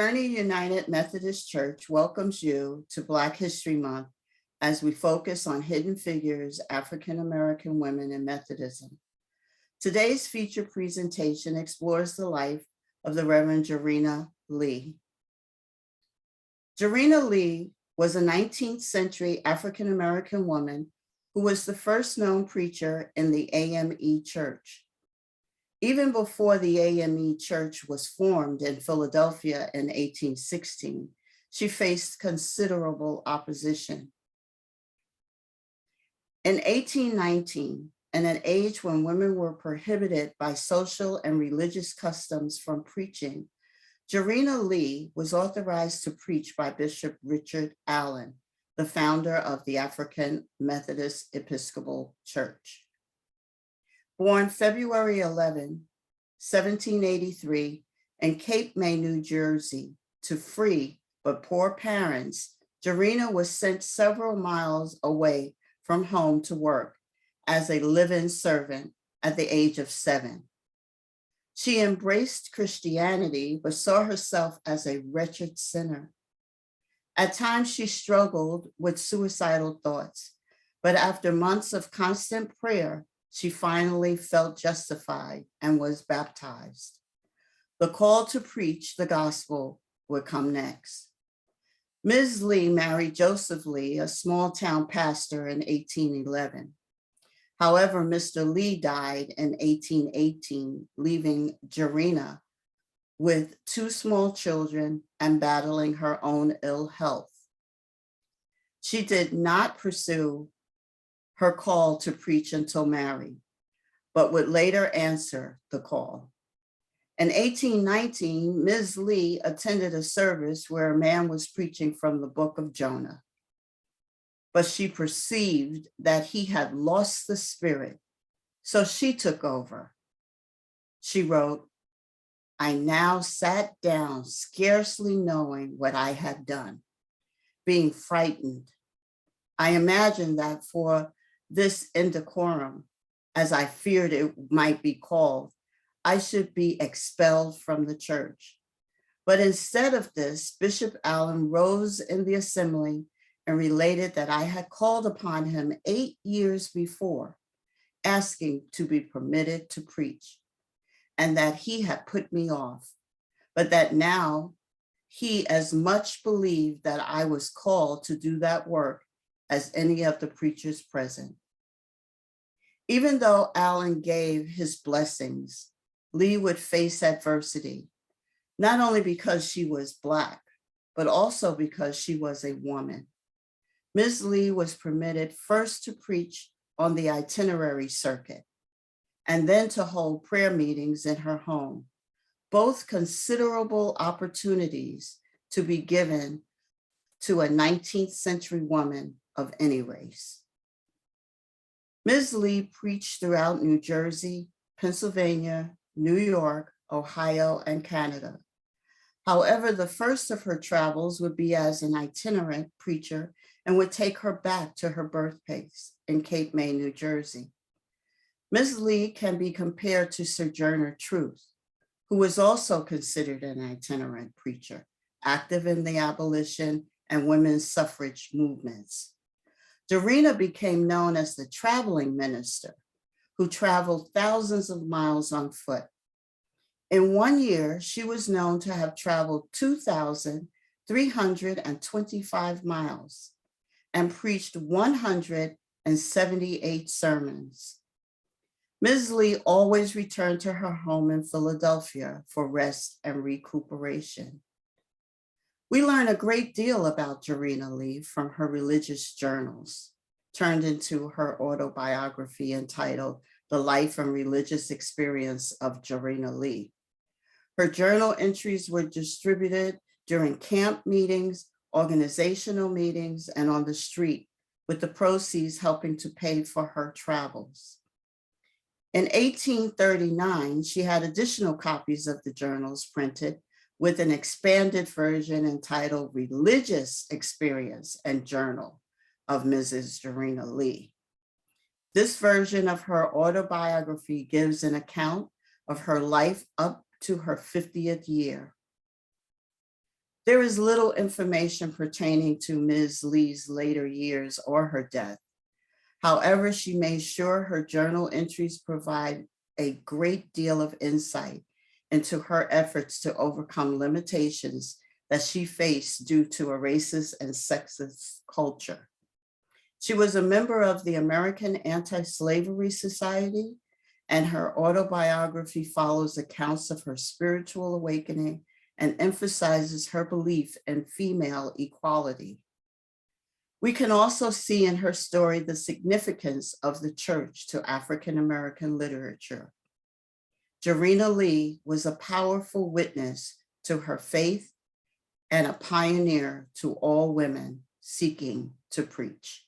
Fraternity United Methodist Church welcomes you to Black History Month as we focus on hidden figures, African American women in Methodism. Today's featured presentation explores the life of the Reverend Jarena Lee. Jarena Lee was a 19th century African American woman who was the first known preacher in the AME Church. Even before the AME Church was formed in Philadelphia in 1816, she faced considerable opposition. In 1819, in an age when women were prohibited by social and religious customs from preaching, Jarena Lee was authorized to preach by Bishop Richard Allen, the founder of the African Methodist Episcopal Church. Born February 11, 1783, in Cape May, New Jersey, to free but poor parents, Jarena was sent several miles away from home to work as a live-in servant at the age of 7. She embraced Christianity, but saw herself as a wretched sinner. At times, she struggled with suicidal thoughts, but after months of constant prayer, she finally felt justified and was baptized. The call to preach the gospel would come next. Ms. Lee married Joseph Lee, a small town pastor, in 1811. However, Mr. Lee died in 1818, leaving Jarena with 2 small children and battling her own ill health. She did not pursue her call to preach until married, but would later answer the call. In 1819, Ms. Lee attended a service where a man was preaching from the book of Jonah, but she perceived that he had lost the spirit, so she took over. She wrote, "I now sat down, scarcely knowing what I had done, being frightened. I imagined that for this indecorum, as I feared it might be called, I should be expelled from the church. But instead of this, Bishop Allen rose in the assembly and related that I had called upon him 8 years before, asking to be permitted to preach, and that he had put me off, but that now he as much believed that I was called to do that work as any of the preachers present." Even though Allen gave his blessings, Lee would face adversity, not only because she was Black, but also because she was a woman. Ms. Lee was permitted first to preach on the itinerary circuit, and then to hold prayer meetings in her home, both considerable opportunities to be given to a 19th century woman of any race. Ms. Lee preached throughout New Jersey, Pennsylvania, New York, Ohio, and Canada. However, the first of her travels would be as an itinerant preacher and would take her back to her birthplace in Cape May, New Jersey. Ms. Lee can be compared to Sojourner Truth, who was also considered an itinerant preacher, active in the abolition and women's suffrage movements. Jarena became known as the traveling minister, who traveled thousands of miles on foot. In 1 year, she was known to have traveled 2,325 miles and preached 178 sermons. Ms. Lee always returned to her home in Philadelphia for rest and recuperation. We learn a great deal about Jarena Lee from her religious journals, turned into her autobiography entitled The Life and Religious Experience of Jarena Lee. Her journal entries were distributed during camp meetings, organizational meetings, and on the street, with the proceeds helping to pay for her travels. In 1839, she had additional copies of the journals printed with an expanded version entitled Religious Experience and Journal of Mrs. Jarena Lee. This version of her autobiography gives an account of her life up to her 50th year. There is little information pertaining to Ms. Lee's later years or her death. However, she made sure her journal entries provide a great deal of insight into her efforts to overcome limitations that she faced due to a racist and sexist culture. She was a member of the American Anti-Slavery Society, and her autobiography follows accounts of her spiritual awakening and emphasizes her belief in female equality. We can also see in her story the significance of the church to African-American literature. Jarena Lee was a powerful witness to her faith and a pioneer to all women seeking to preach.